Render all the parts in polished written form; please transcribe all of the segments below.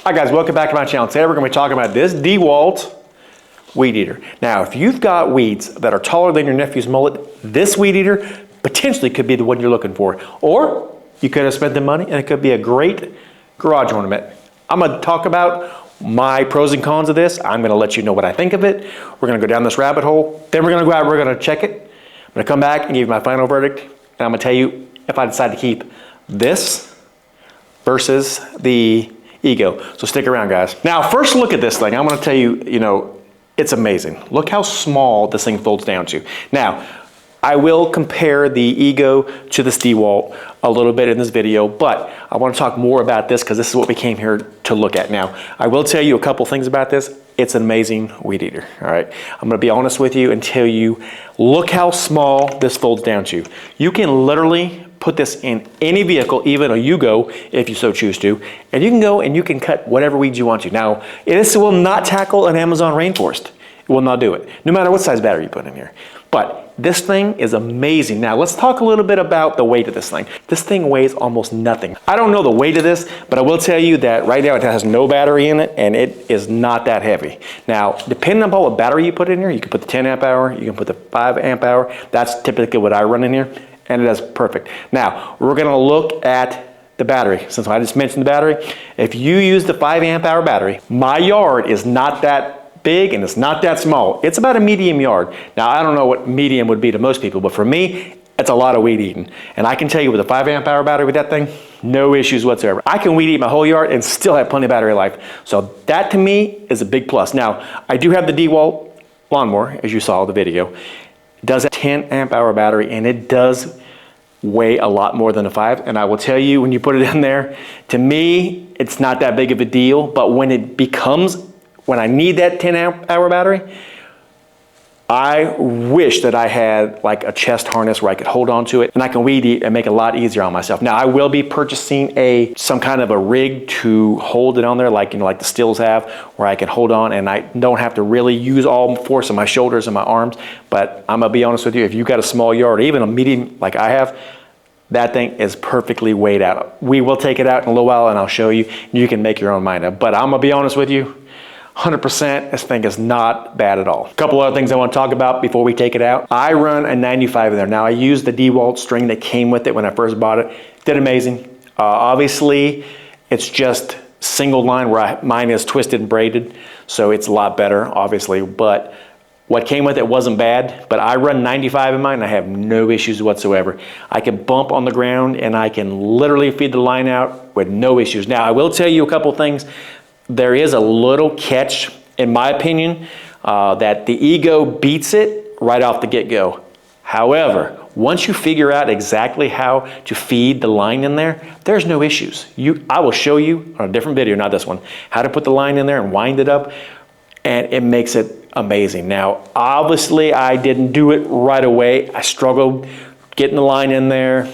Hi guys, welcome back to my channel. Today we're going to be talking about this DeWalt weed eater. Now, if you've got weeds that are taller than your nephew's mullet, this weed eater potentially could be the one you're looking for. Or you could have spent the money and it could be a great garage ornament. I'm going to talk about my pros and cons of this. I'm going to let you know what I think of it. We're going to go down this rabbit hole. Then we're going to go out, we're going to check it. I'm going to come back and give you my final verdict. And I'm going to tell you if I decide to keep this versus the Ego. So stick around, guys. Now, first look at this thing. I'm going to tell you, it's amazing. Look how small this thing folds down to. Now, I will compare the Ego to this DeWalt a little bit in this video, but I want to talk more about this because this is what we came here to look at. Now, I will tell you a couple things about this. It's an amazing weed eater, all right? I'm going to be honest with you and tell you, look how small this folds down to. You can literally put this in any vehicle, even a Yugo, if you so choose to, and you can go and you can cut whatever weeds you want to. Now, this will not tackle an Amazon rainforest. It will not do it, no matter what size battery you put in here. But this thing is amazing. Now, let's talk a little bit about the weight of this thing. This thing weighs almost nothing. I don't know the weight of this, but I will tell you that right now it has no battery in it, and it is not that heavy. Now, depending on what battery you put in here, you can put the 10 amp hour, you can put the 5 amp hour. That's typically what I run in here, and it is perfect. Now, we're gonna look at the battery. Since I just mentioned the battery, if you use the 5 amp hour battery, my yard is not that big and it's not that small. It's about a medium yard. Now, I don't know what medium would be to most people, but for me, it's a lot of weed eating. And I can tell you with a 5 amp hour battery with that thing, no issues whatsoever. I can weed eat my whole yard and still have plenty of battery life. So that to me is a big plus. Now, I do have the DeWalt lawnmower, as you saw in the video. It does have a 10 amp hour battery and it does weigh a lot more than a 5. And I will tell you, when you put it in there, to me, it's not that big of a deal. But when I need that 10 amp hour battery, I wish that I had like a chest harness where I could hold on to it and I can weed eat and make it a lot easier on myself. Now, I will be purchasing some kind of a rig to hold it on there, like like the Stills have, where I can hold on and I don't have to really use all force of my shoulders and my arms. But I'm gonna be honest with you, if you've got a small yard, or even a medium like I have, that thing is perfectly weighed out. We will take it out in a little while and I'll show you. You can make your own mind up. But I'm gonna be honest with you, 100%, this thing is not bad at all. A couple other things I want to talk about before we take it out. I run a 95 in there. Now, I used the DeWalt string that came with it when I first bought it. Did amazing. Obviously, it's just single line where mine is twisted and braided, so it's a lot better, obviously. But what came with it wasn't bad, but I run 95 in mine and I have no issues whatsoever. I can bump on the ground and I can literally feed the line out with no issues. Now, I will tell you a couple things. There is a little catch, in my opinion, that the Ego beats it right off the get-go. However, once you figure out exactly how to feed the line in there, there's no issues. I will show you on a different video, not this one, how to put the line in there and wind it up, and it makes it amazing. Now, obviously, I didn't do it right away. I struggled getting the line in there,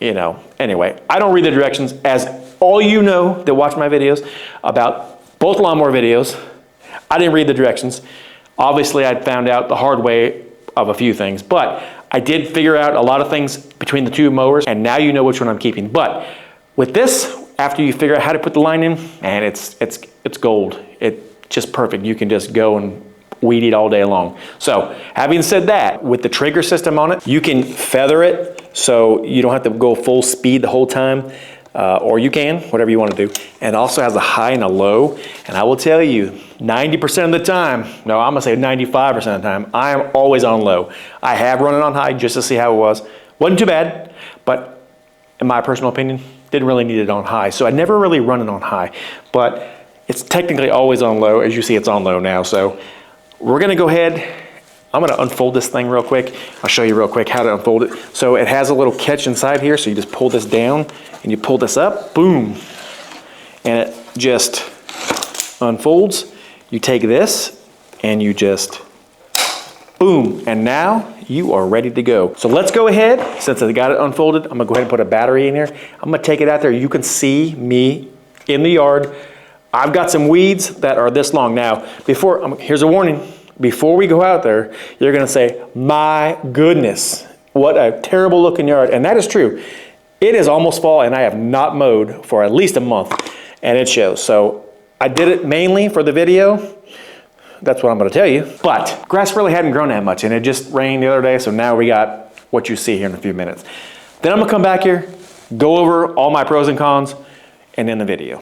Anyway, I don't read the directions, as all you know that watch my videos about both lawnmower videos. I didn't read the directions. Obviously, I found out the hard way of a few things, but I did figure out a lot of things between the two mowers, and now you know which one I'm keeping. But with this, after you figure out how to put the line in, man, it's gold. It's just perfect. You can just go and weed eat all day long. So, having said that, with the trigger system on it, you can feather it so you don't have to go full speed the whole time. Or you can, whatever you want to do. And it also has a high and a low. And I will tell you, 90% of the time, no, I'm gonna say 95% of the time, I am always on low. I have run it on high just to see how it was. Wasn't too bad, but in my personal opinion, didn't really need it on high. So I never really run it on high, but it's technically always on low. As you see, it's on low now. So we're gonna go ahead, I'm gonna unfold this thing real quick. I'll show you real quick how to unfold it. So it has a little catch inside here, so you just pull this down and you pull this up, boom, and it just unfolds. You take this and you just, boom, and now you are ready to go. So let's go ahead, since I got it unfolded, I'm gonna go ahead and put a battery in here. I'm gonna take it out there. You can see me in the yard. I've got some weeds that are this long. Now, here's a warning. Before we go out there, you're gonna say, my goodness, what a terrible looking yard. And that is true. It is almost fall and I have not mowed for at least a month and it shows. So I did it mainly for the video. That's what I'm gonna tell you. But grass really hadn't grown that much, and it just rained the other day, so now we got what you see here in a few minutes. Then I'm gonna come back here, go over all my pros and cons, and end the video.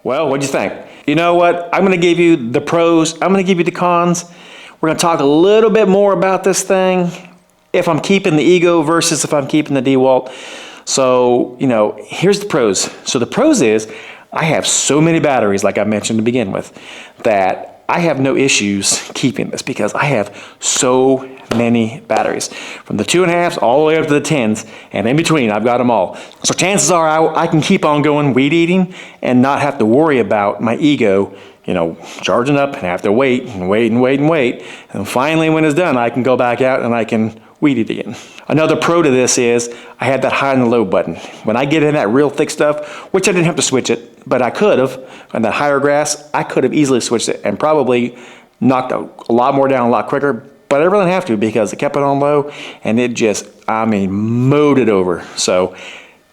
Well, what'd you think? You know what? I'm gonna give you the pros, I'm gonna give you the cons. We're gonna talk a little bit more about this thing, if I'm keeping the Ego versus if I'm keeping the DeWalt. So, you know, here's the pros. So the pros is, I have so many batteries, like I mentioned to begin with, that I have no issues keeping this because I have so many batteries. From the 2.5s all the way up to the 10s, and in between, I've got them all. So chances are I can keep on going weed eating and not have to worry about my Ego, you know, charging up and have to wait and wait and wait and wait. And finally, when it's done, I can go back out and I can weed eat again. Another pro to this is I have that high and low button. When I get in that real thick stuff, which I didn't have to switch it, but I could have, on that higher grass, I could have easily switched it and probably knocked a lot more down a lot quicker, but I really didn't have to because I kept it on low and it just, I mean, mowed it over. So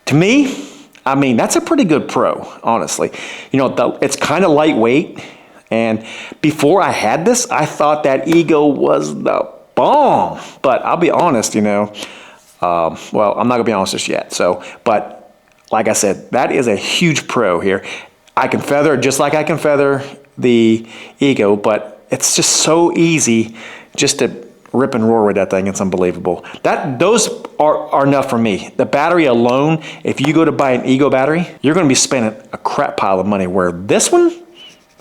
to me, I mean, that's a pretty good pro, honestly. You know, it's kind of lightweight, and before I had this, I thought that Ego was the bomb. But I'll be honest, you know, well, I'm not gonna be honest just yet. So, but like I said, that is a huge pro here. I can feather just like I can feather the Ego, but it's just so easy just to rip and roar with that thing. It's unbelievable. Those are enough for me. The battery alone, if you go to buy an Ego battery, you're going to be spending a crap pile of money, where this one,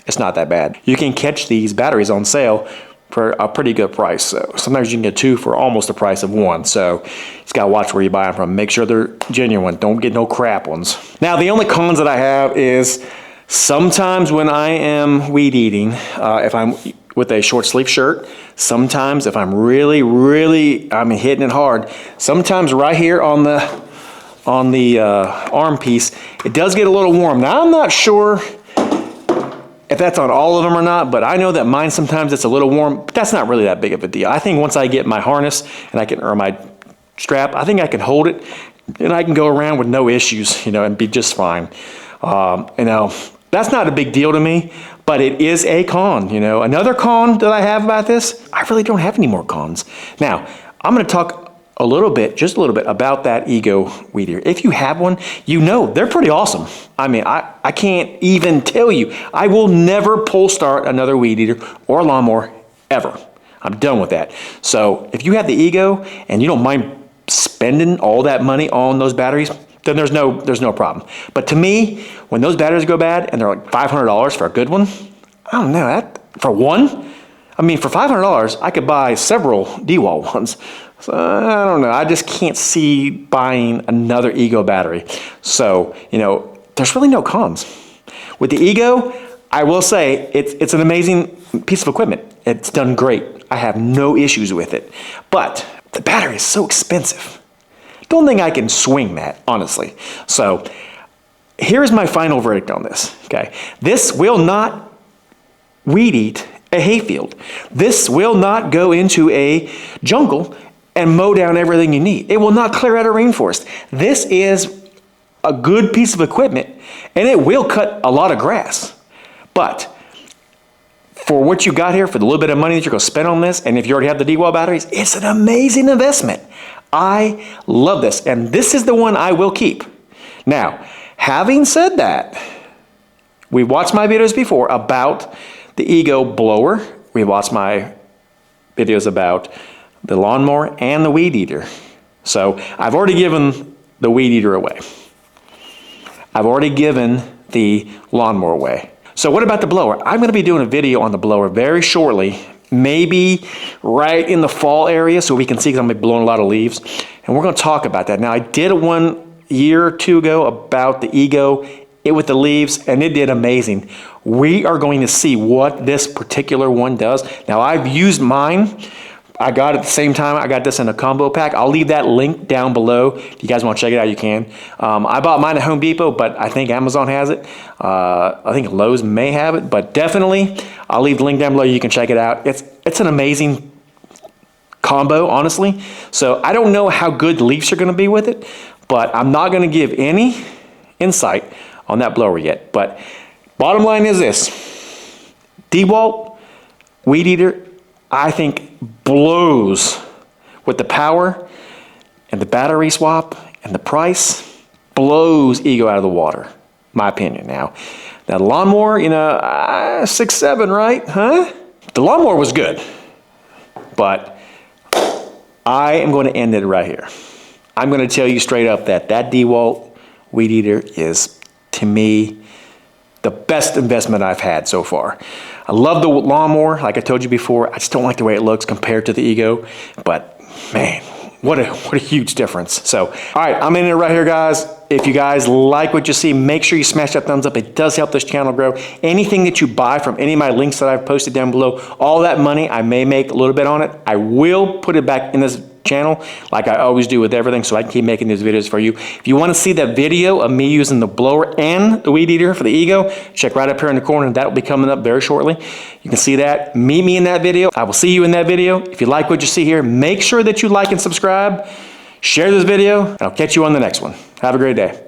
it's not that bad. You can catch these batteries on sale for a pretty good price. So sometimes you can get two for almost the price of one. So you just gotta watch where you buy them from. Make sure they're genuine. Don't get no crap ones. Now, the only cons that I have is sometimes when I am weed eating, if I'm with a short sleeve shirt, sometimes if I'm really hitting it hard, sometimes right here on the arm piece, it does get a little warm. Now, I'm not sure if that's on all of them or not, but I know that mine sometimes it's a little warm, but that's not really that big of a deal. I think once I get my harness and or my strap, I think I can hold it and I can go around with no issues, and be just fine. That's not a big deal to me, but it is a con, Another con that I have about this, I really don't have any more cons. Now, I'm gonna talk just a little bit about that Ego weed eater. If you have one, they're pretty awesome. I mean, I can't even tell you. I will never pull start another weed eater or lawnmower ever. I'm done with that. So if you have the Ego and you don't mind spending all that money on those batteries, then there's no problem. But to me, when those batteries go bad and they're like $500 for a good one, I don't know, that for one? I mean, for $500, I could buy several DeWalt ones. So I don't know, I just can't see buying another Ego battery. So, there's really no cons. With the Ego, I will say it's an amazing piece of equipment. It's done great. I have no issues with it. But the battery is so expensive. Don't think I can swing that, honestly. So here's my final verdict on this, okay? This will not weed eat a hayfield. This will not go into a jungle and mow down everything you need. It will not clear out a rainforest. This is a good piece of equipment, and it will cut a lot of grass. But for what you got here, for the little bit of money that you're gonna spend on this, and if you already have the DeWalt batteries, it's an amazing investment. I love this, and this is the one I will keep. Now, having said that, we've watched my videos before about the Ego blower. We watched my videos about the lawnmower and the weed eater. So I've already given the weed eater away. I've already given the lawnmower away. So what about the blower? I'm gonna be doing a video on the blower very shortly, maybe right in the fall area so we can see, because I'm gonna be blowing a lot of leaves. And we're gonna talk about that. Now, I did one year or two ago about the Ego, with the leaves, and it did amazing. We are going to see what this particular one does. Now, I've used mine. I got it at the same time. I got this in a combo pack. I'll leave that link down below. If you guys want to check it out, you can. I bought mine at Home Depot, but I think Amazon has it. I think Lowe's may have it, but definitely I'll leave the link down below. You can check it out. It's an amazing combo, honestly. So I don't know how good the leaves are going to be with it, but I'm not going to give any insight on that blower yet. But bottom line is this: DeWalt weed eater, I think, blows with the power and the battery swap and the price, blows Ego out of the water, my opinion. Now, that lawnmower, 6.7, right? Huh? The lawnmower was good, but I am going to end it right here. I'm going to tell you straight up that DeWalt weed eater is, to me, the best investment I've had so far. I love the lawnmower, like I told you before. I just don't like the way it looks compared to the Ego, but man, what a huge difference. So, all right, I'm in it right here, guys. If you guys like what you see, make sure you smash that thumbs up. It does help this channel grow. Anything that you buy from any of my links that I've posted down below, all that money, I may make a little bit on it. I will put it back in this channel like I always do with everything, so I can keep making these videos for you. If you want to see that video of me using the blower and the weed eater for the Ego, check right up here in the corner. That will be coming up very shortly. You can see that. Meet me in that video. I will see you in that video. If you like what you see here, make sure that you like and subscribe. Share this video, and I'll catch you on the next one. Have a great day.